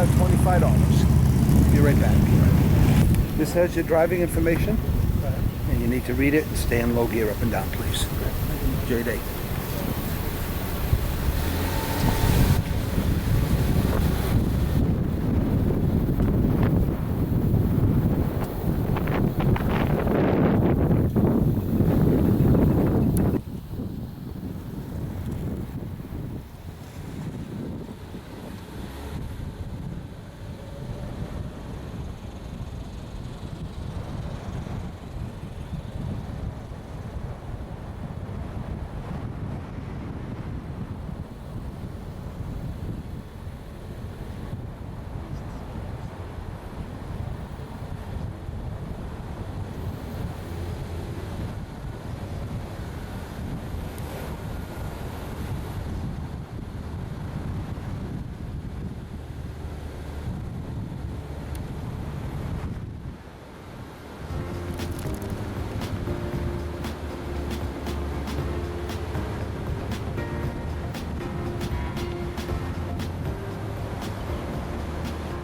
$25. Be right back. This has your driving information, and you need to read it and stay in low gear up and down, please. Enjoy your day.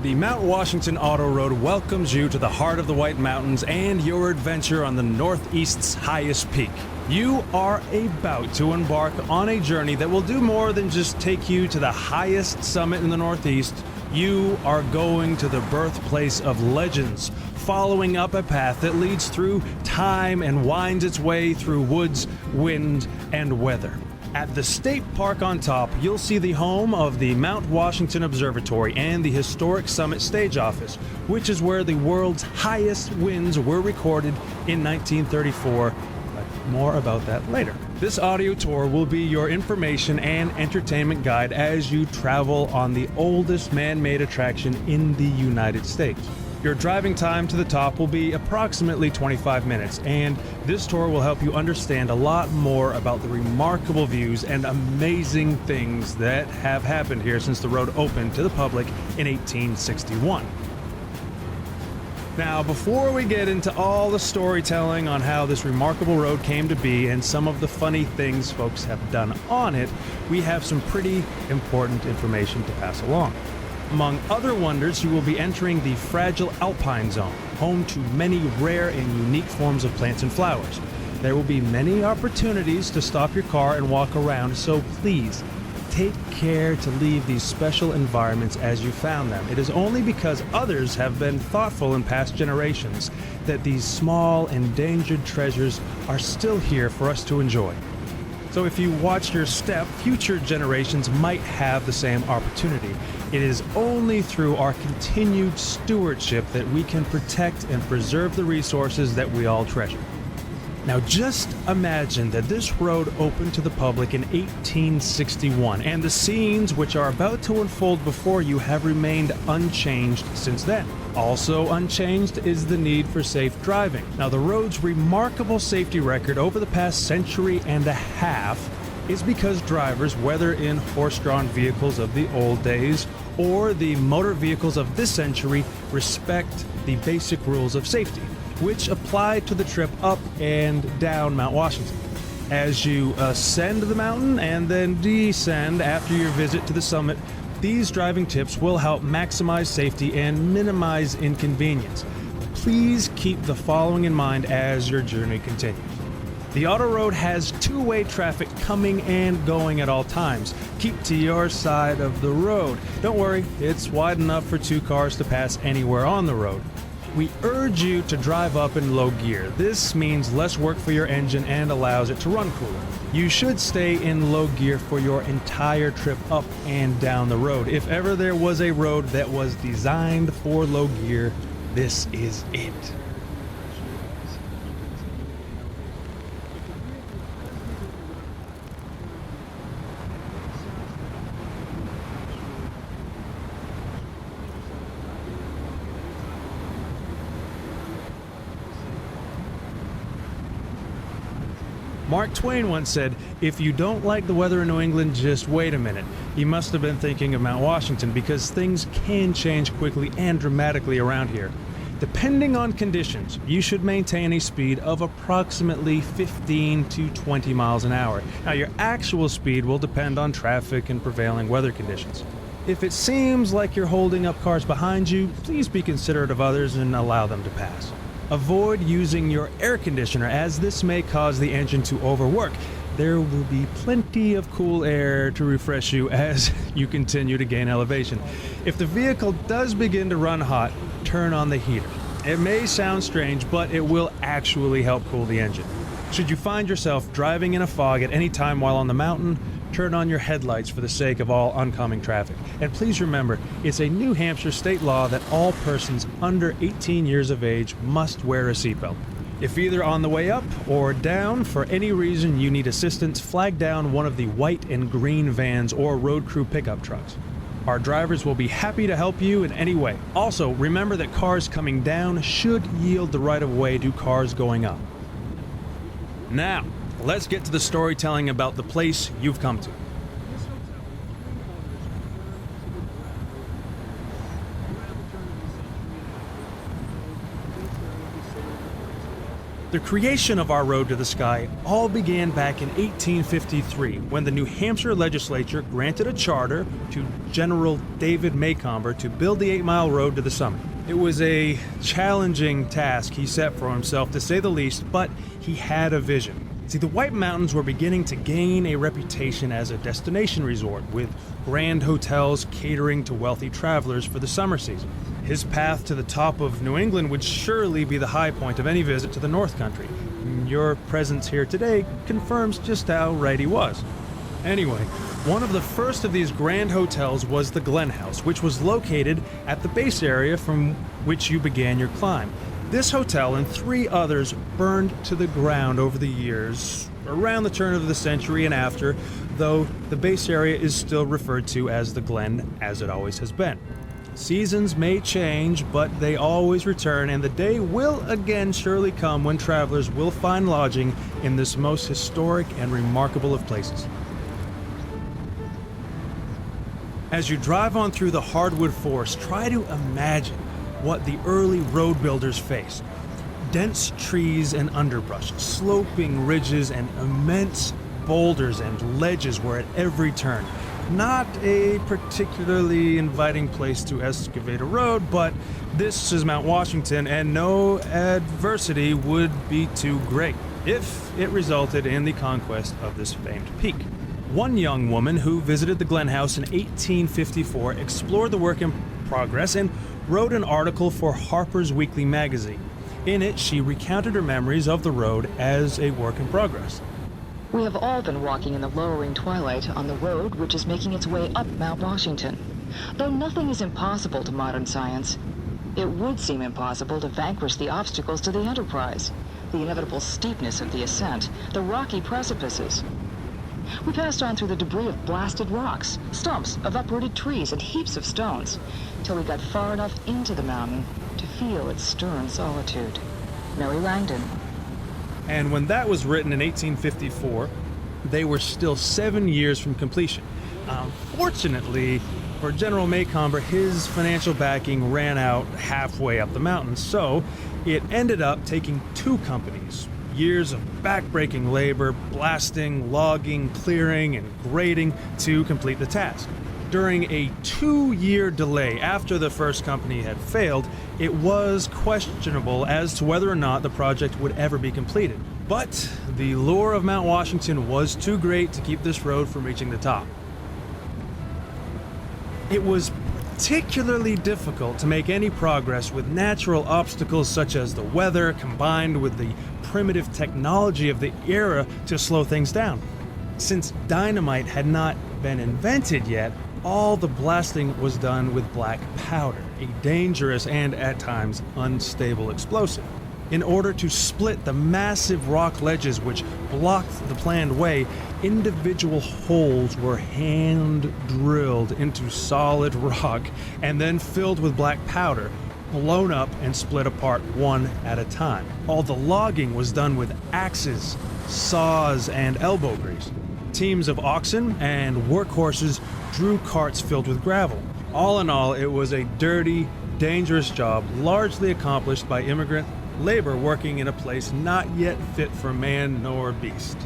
The Mount Washington Auto Road welcomes you to the heart of the White Mountains and your adventure on the Northeast's highest peak. You are about to embark on a journey that will do more than just take you to the highest summit in the Northeast. You are going to the birthplace of legends, following up a path that leads through time and winds its way through woods, wind, and weather. At the state park on top, you'll see the home of the Mount Washington Observatory and the historic Summit Stage Office, which is where the world's highest winds were recorded in 1934. But more about that later. This audio tour will be your information and entertainment guide as you travel on the oldest man-made attraction in the United States. Your driving time to the top will be approximately 25 minutes, and this tour will help you understand a lot more about the remarkable views and amazing things that have happened here since the road opened to the public in 1861. Now, before we get into all the storytelling on how this remarkable road came to be and some of the funny things folks have done on it, we have some pretty important information to pass along. Among other wonders, you will be entering the fragile alpine zone, home to many rare and unique forms of plants and flowers. There will be many opportunities to stop your car and walk around, so please take care to leave these special environments as you found them. It is only because others have been thoughtful in past generations that these small, endangered treasures are still here for us to enjoy. So if you watch your step, future generations might have the same opportunity. It is only through our continued stewardship that we can protect and preserve the resources that we all treasure. Now just imagine that this road opened to the public in 1861, and the scenes which are about to unfold before you have remained unchanged since then. Also unchanged is the need for safe driving. Now the road's remarkable safety record over the past century and a half is because drivers, whether in horse-drawn vehicles of the old days or the motor vehicles of this century, respect the basic rules of safety, which apply to the trip up and down Mount Washington. As you ascend the mountain and then descend after your visit to the summit, these driving tips will help maximize safety and minimize inconvenience. Please keep the following in mind as your journey continues. The auto road has two-way traffic coming and going at all times. Keep to your side of the road. Don't worry, it's wide enough for two cars to pass anywhere on the road. We urge you to drive up in low gear. This means less work for your engine and allows it to run cooler. You should stay in low gear for your entire trip up and down the road. If ever there was a road that was designed for low gear, this is it. Mark Twain once said, "If you don't like the weather in New England, just wait a minute." He must have been thinking of Mount Washington because things can change quickly and dramatically around here. Depending on conditions, you should maintain a speed of approximately 15 to 20 miles an hour. Now, your actual speed will depend on traffic and prevailing weather conditions. If it seems like you're holding up cars behind you, please be considerate of others and allow them to pass. Avoid using your air conditioner, as this may cause the engine to overwork. There will be plenty of cool air to refresh you as you continue to gain elevation. If the vehicle does begin to run hot, turn on the heater. It may sound strange, but it will actually help cool the engine. Should you find yourself driving in a fog at any time while on the mountain, turn on your headlights for the sake of all oncoming traffic. And please remember, it's a New Hampshire state law that all persons under 18 years of age must wear a seatbelt. If either on the way up or down for any reason you need assistance, flag down one of the white and green vans or road crew pickup trucks. Our drivers will be happy to help you in any way. Also, remember that cars coming down should yield the right of way to cars going up. Now, let's get to the storytelling about the place you've come to. The creation of our road to the sky all began back in 1853 when the New Hampshire legislature granted a charter to General David Maycomber to build the 8-mile road to the summit. It was a challenging task he set for himself, to say the least, but he had a vision. See, the White Mountains were beginning to gain a reputation as a destination resort, with grand hotels catering to wealthy travelers for the summer season. His path to the top of New England would surely be the high point of any visit to the North Country. Your presence here today confirms just how right he was. Anyway, one of the first of these grand hotels was the Glen House, which was located at the base area from which you began your climb. This hotel and 3 others burned to the ground over the years, around the turn of the century and after, though the base area is still referred to as the Glen, as it always has been. Seasons may change, but they always return, and the day will again surely come when travelers will find lodging in this most historic and remarkable of places. As you drive on through the hardwood forest, try to imagine what the early road builders faced. Dense trees and underbrush, sloping ridges, and immense boulders and ledges were at every turn. Not a particularly inviting place to excavate a road, but this is Mount Washington, and no adversity would be too great if it resulted in the conquest of this famed peak. One young woman who visited the Glen House in 1854 explored the work in progress and wrote an article for Harper's Weekly magazine. In it, she recounted her memories of the road as a work in progress. We have all been walking in the lowering twilight on the road which is making its way up Mount Washington. Though nothing is impossible to modern science, it would seem impossible to vanquish the obstacles to the enterprise, the inevitable steepness of the ascent, the rocky precipices. We passed on through the debris of blasted rocks, stumps of uprooted trees, and heaps of stones, till we got far enough into the mountain to feel its stern solitude. Mary Langdon. And when that was written in 1854, they were still 7 years from completion. Fortunately for General Maycomber, his financial backing ran out halfway up the mountain, so it ended up taking 2 companies. Years of backbreaking labor, blasting, logging, clearing, and grading to complete the task. During a 2-year delay after the first company had failed, it was questionable as to whether or not the project would ever be completed. But the lure of Mount Washington was too great to keep this road from reaching the top. It was particularly difficult to make any progress with natural obstacles such as the weather combined with the primitive technology of the era to slow things down. Since dynamite had not been invented yet, all the blasting was done with black powder, a dangerous and at times unstable explosive. In order to split the massive rock ledges which blocked the planned way, individual holes were hand drilled into solid rock and then filled with black powder, blown up and split apart one at a time. All the logging was done with axes, saws, and elbow grease. Teams of oxen and workhorses drew carts filled with gravel. All in all, it was a dirty, dangerous job, largely accomplished by immigrant labor working in a place not yet fit for man nor beast.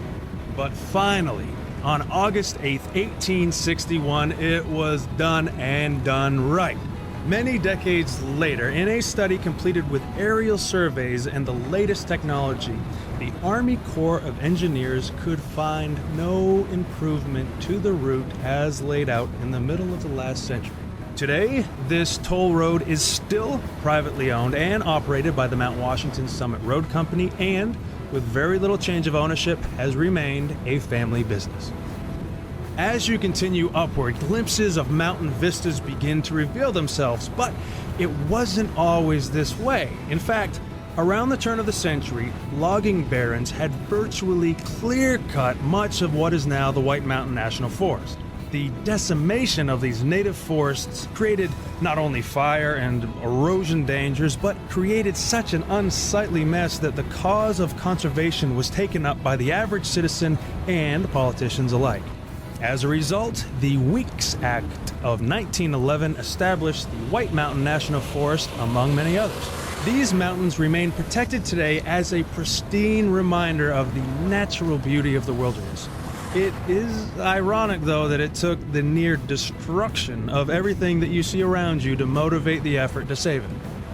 But finally, On August 8th, 1861, it was done and done right. Many decades later, in a study completed with aerial surveys and the latest technology, the Army Corps of Engineers could find no improvement to the route as laid out in the middle of the last century. Today, this toll road is still privately owned and operated by the Mount Washington Summit Road Company, and with very little change of ownership, has remained a family business. As you continue upward, glimpses of mountain vistas begin to reveal themselves, but it wasn't always this way. In fact, around the turn of the century, logging barons had virtually clear-cut much of what is now the White Mountain National Forest. The decimation of these native forests created not only fire and erosion dangers, but created such an unsightly mess that the cause of conservation was taken up by the average citizen and politicians alike. As a result, the Weeks Act of 1911 established the White Mountain National Forest, among many others. These mountains remain protected today as a pristine reminder of the natural beauty of the wilderness. It is ironic, though, that it took the near destruction of everything that you see around you to motivate the effort to save it.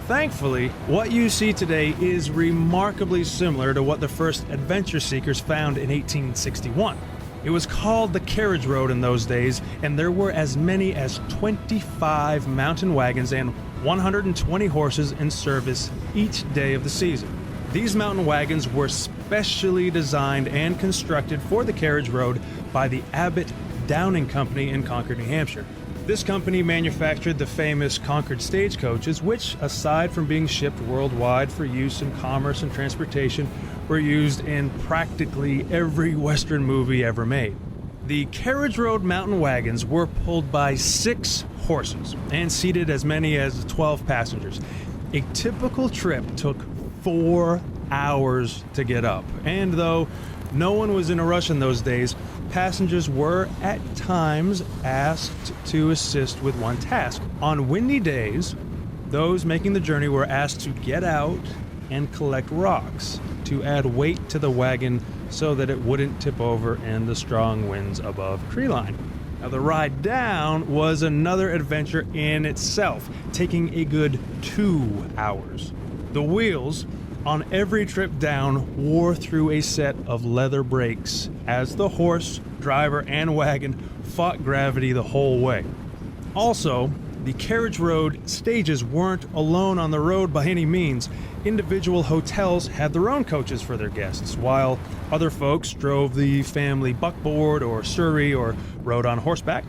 Thankfully, what you see today is remarkably similar to what the first adventure seekers found in 1861. It was called the carriage road in those days, and there were as many as 25 mountain wagons and 120 horses in service each day of the season. These mountain wagons were specially designed and constructed for the carriage road by the Abbott Downing Company in Concord, New Hampshire. This company manufactured the famous Concord stagecoaches, which, aside from being shipped worldwide for use in commerce and transportation, were used in practically every Western movie ever made. The carriage road mountain wagons were pulled by 6 horses and seated as many as 12 passengers. A typical trip took 4 hours to get up, and though no one was in a rush in those days, passengers were at times asked to assist with one task. On windy days, those making the journey were asked to get out and collect rocks to add weight to the wagon so that it wouldn't tip over in the strong winds above treeline. Now, the ride down was another adventure in itself, taking a good 2 hours. The wheels on every trip down wore through a set of leather brakes as the horse, driver, and wagon fought gravity the whole way. Also, the carriage road stages weren't alone on the road by any means. Individual hotels had their own coaches for their guests, while other folks drove the family buckboard or surrey or rode on horseback.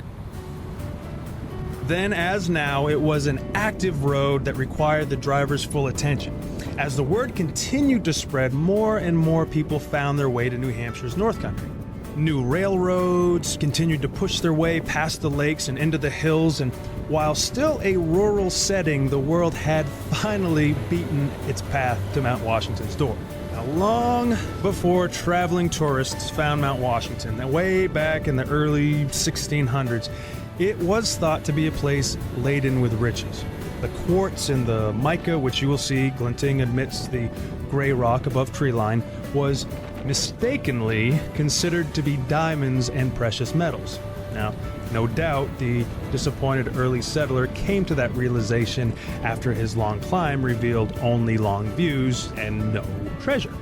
Then, as now, it was an active road that required the driver's full attention. As the word continued to spread, more and more people found their way to New Hampshire's North Country. New railroads continued to push their way past the lakes and into the hills, and while still a rural setting, the world had finally beaten its path to Mount Washington's door. Now, long before traveling tourists found Mount Washington, way back in the early 1600s, it was thought to be a place laden with riches. The quartz and the mica, which you will see glinting amidst the gray rock above treeline, was mistakenly considered to be diamonds and precious metals. Now, no doubt the disappointed early settler came to that realization after his long climb revealed only long views and no treasure.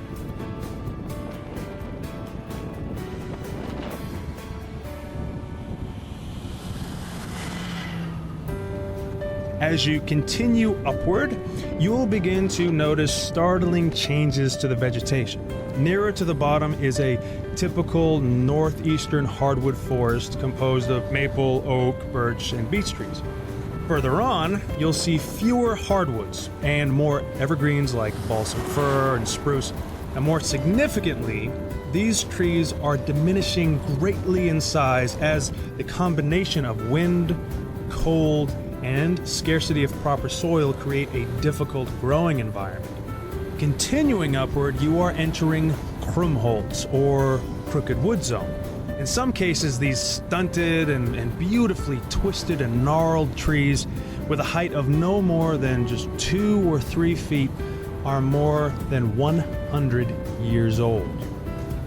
As you continue upward, you will begin to notice startling changes to the vegetation. Nearer to the bottom is a typical northeastern hardwood forest composed of maple, oak, birch, and beech trees. Further on, you'll see fewer hardwoods and more evergreens like balsam fir and spruce. And more significantly, these trees are diminishing greatly in size as the combination of wind, cold, and scarcity of proper soil create a difficult growing environment. Continuing upward, you are entering Krumholtz, or crooked wood zone. In some cases, these stunted and beautifully twisted and gnarled trees with a height of no more than just 2 or 3 feet are more than 100 years old.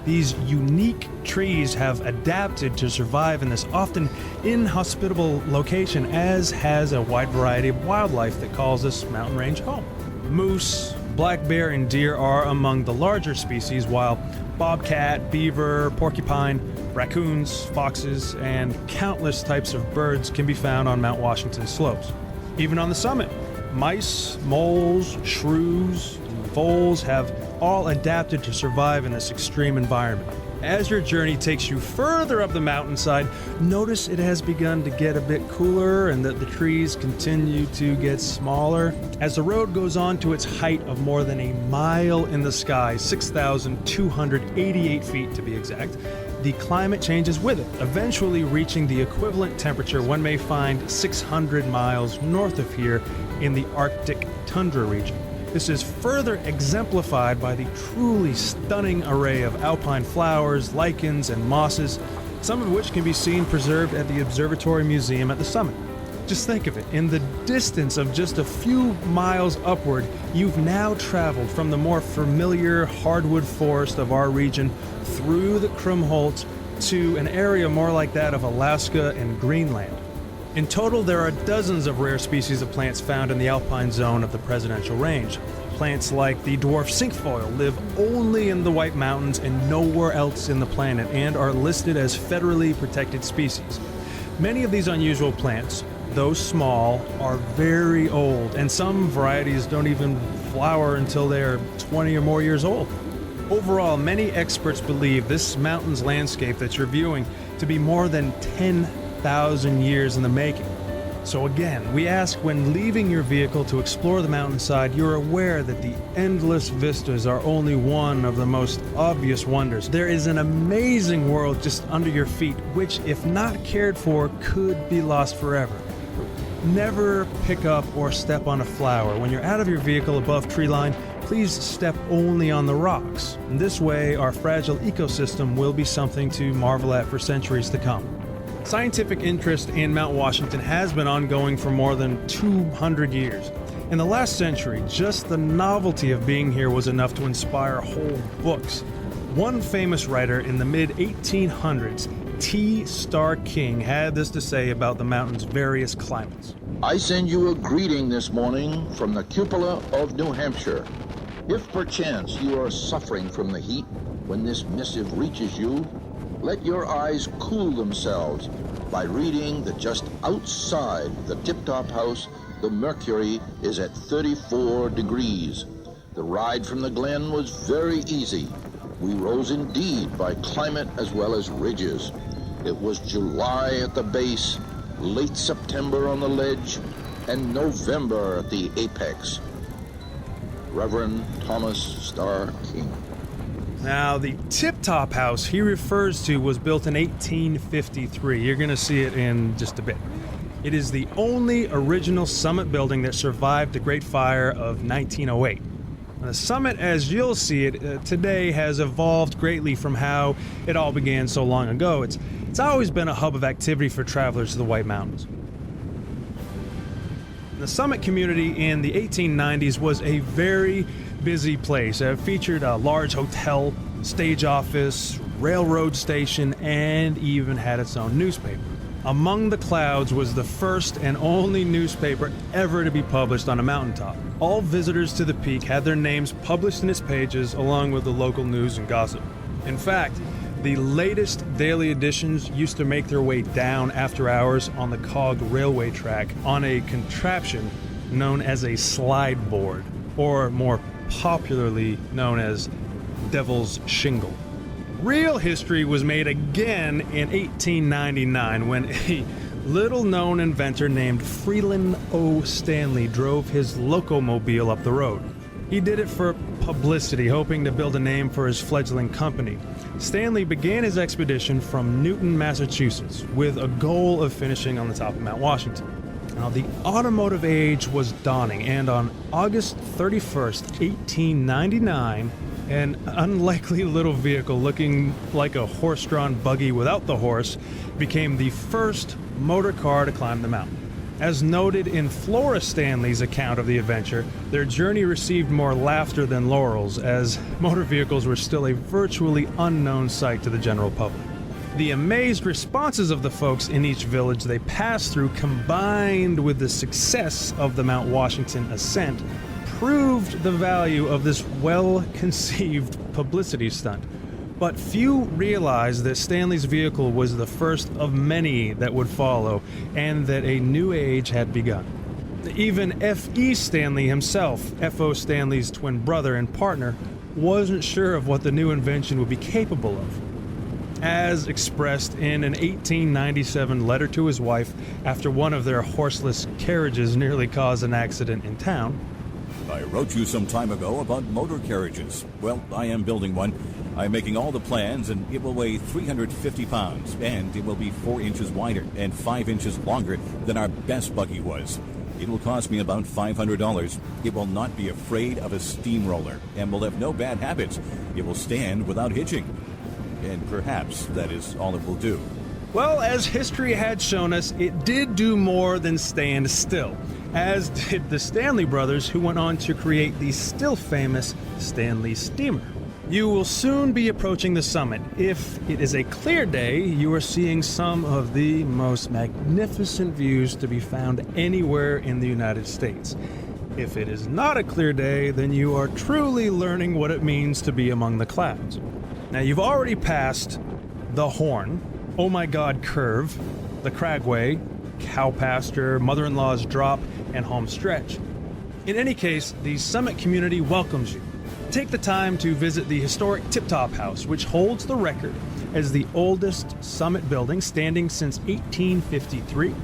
These unique trees have adapted to survive in this often inhospitable location, as has a wide variety of wildlife that calls this mountain range home. Moose, black bear, and deer are among the larger species, while bobcat, beaver, porcupine, raccoons, foxes, and countless types of birds can be found on Mount Washington's slopes. Even on the summit, mice, moles, shrews, and voles have all adapted to survive in this extreme environment. As your journey takes you further up the mountainside, notice it has begun to get a bit cooler and that the trees continue to get smaller. As the road goes on to its height of more than a mile in the sky, 6,288 feet to be exact, the climate changes with it, eventually reaching the equivalent temperature one may find 600 miles north of here in the Arctic tundra region. This is further exemplified by the truly stunning array of alpine flowers, lichens, and mosses, some of which can be seen preserved at the Observatory Museum at the summit. Just think of it, in the distance of just a few miles upward, you've now traveled from the more familiar hardwood forest of our region through the Krumholtz to an area more like that of Alaska and Greenland. In total, there are dozens of rare species of plants found in the alpine zone of the Presidential Range. Plants like the dwarf cinquefoil live only in the White Mountains and nowhere else in the planet and are listed as federally protected species. Many of these unusual plants, though small, are very old, and some varieties don't even flower until they are 20 or more years old. Overall, many experts believe this mountain's landscape that you're viewing to be more than 10,000 years in the making. So again, we ask, when leaving your vehicle to explore the mountainside, you're aware that the endless vistas are only one of the most obvious wonders. There is an amazing world just under your feet, which, if not cared for, could be lost forever. Never pick up or step on a flower. When you're out of your vehicle above tree line, please step only on the rocks. In this way, our fragile ecosystem will be something to marvel at for centuries to come. Scientific interest in Mount Washington has been ongoing for more than 200 years. In the last century, just the novelty of being here was enough to inspire whole books. One famous writer in the mid-1800s, T. Starr King, had this to say about the mountain's various climates. I send you a greeting this morning from the cupola of New Hampshire. If perchance you are suffering from the heat when this missive reaches you, let your eyes cool themselves by reading that just outside the tip-top house, the mercury is at 34 degrees. The ride from the glen was very easy. We rose indeed by climate as well as ridges. It was July at the base, late September on the ledge, and November at the apex. Reverend Thomas Starr King. Now, the tip-top house he refers to was built in 1853. You're going to see it in just a bit. It is the only original summit building that survived the Great Fire of 1908. Now, the summit, as you'll see it today, has evolved greatly from how it all began so long ago. It's always been a hub of activity for travelers to the White Mountains. The summit community in the 1890s was a very busy place. It featured a large hotel, stage office, railroad station, and even had its own newspaper. Among the Clouds was the first and only newspaper ever to be published on a mountaintop. All visitors to the peak had their names published in its pages, along with the local news and gossip. In fact, the latest daily editions used to make their way down after hours on the cog railway track on a contraption known as a slide board, or more popularly known as Devil's Shingle. Real history was made again in 1899 when a little-known inventor named Freeland O. Stanley drove his locomobile up the road. He did it for publicity, hoping to build a name for his fledgling company. Stanley began his expedition from Newton, Massachusetts, with a goal of finishing on the top of Mount Washington. Now, the automotive age was dawning, and on August 31st, 1899, an unlikely little vehicle looking like a horse-drawn buggy without the horse became the first motor car to climb the mountain. As noted in Flora Stanley's account of the adventure, their journey received more laughter than laurels, as motor vehicles were still a virtually unknown sight to the general public. The amazed responses of the folks in each village they passed through, combined with the success of the Mount Washington ascent, proved the value of this well-conceived publicity stunt. But few realized that Stanley's vehicle was the first of many that would follow, and that a new age had begun. Even F.E. Stanley himself, F.O. Stanley's twin brother and partner, wasn't sure of what the new invention would be capable of. As expressed in an 1897 letter to his wife after one of their horseless carriages nearly caused an accident in town, I wrote you some time ago about motor carriages. Well, I am building one. I'm making all the plans, and it will weigh 350 pounds, and it will be 4 inches wider and 5 inches longer than our best buggy was. It will cost me about $500. It will not be afraid of a steamroller and will have no bad habits. It will stand without hitching. And perhaps that is all it will do. well, as history had shown us, it did do more than stand still, as did the Stanley brothers, who went on to create the still famous Stanley steamer. You will soon be approaching the summit. If it is a clear day, you are seeing some of the most magnificent views to be found anywhere in the United States. If it is not a clear day, then you are truly learning what it means to be among the clouds. Now, you've already passed the Horn, Oh My God Curve, the Cragway, Cow Pasture, Mother-in-Law's Drop, and Home Stretch. In any case, the summit community welcomes you. Take the time to visit the historic Tip Top House, which holds the record as the oldest summit building, standing since 1853.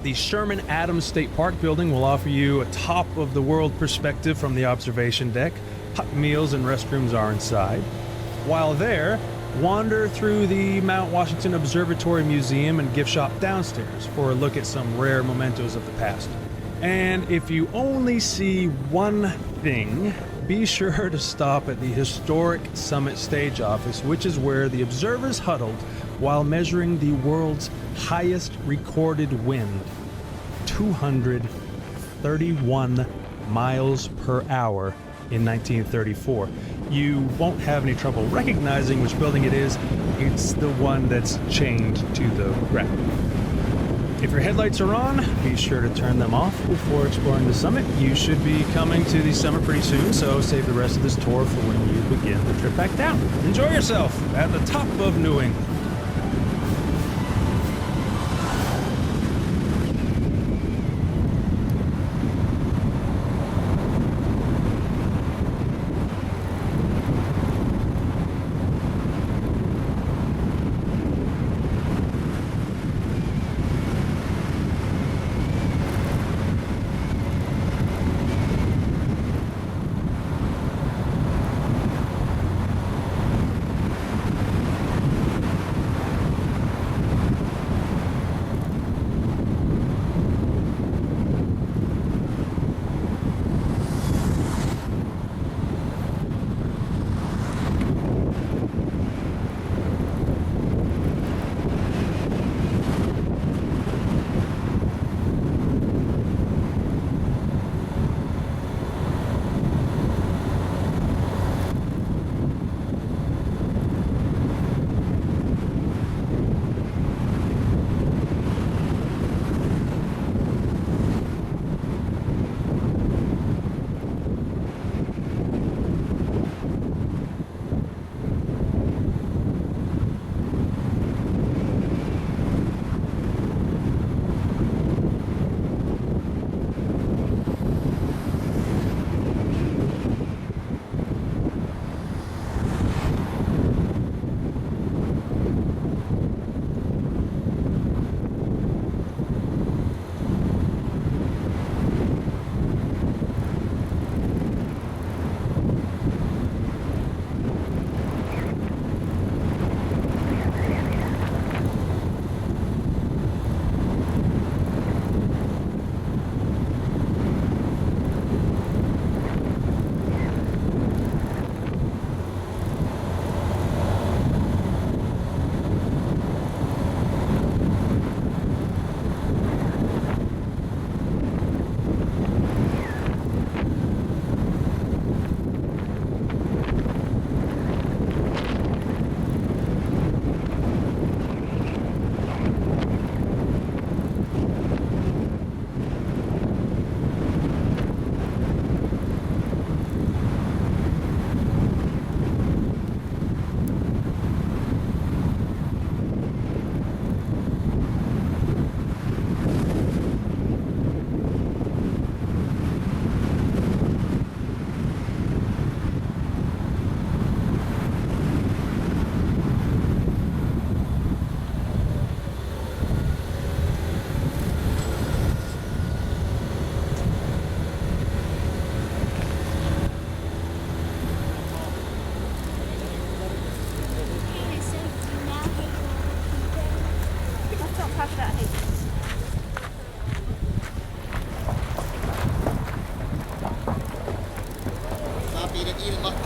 The Sherman Adams State Park building will offer you a top-of-the-world perspective from the observation deck. Hot meals and restrooms are inside. While there, wander through the Mount Washington Observatory Museum and gift shop downstairs for a look at some rare mementos of the past. And if you only see one thing, be sure to stop at the historic Summit Stage Office, which is where the observers huddled while measuring the world's highest recorded wind, 231 miles per hour in 1934. You won't have any trouble recognizing which building it is. It's the one that's chained to the ground. If your headlights are on, be sure to turn them off before exploring the summit. You should be coming to the summit pretty soon, so save the rest of this tour for when you begin the trip back down. Enjoy yourself at the top of New England. eating lucky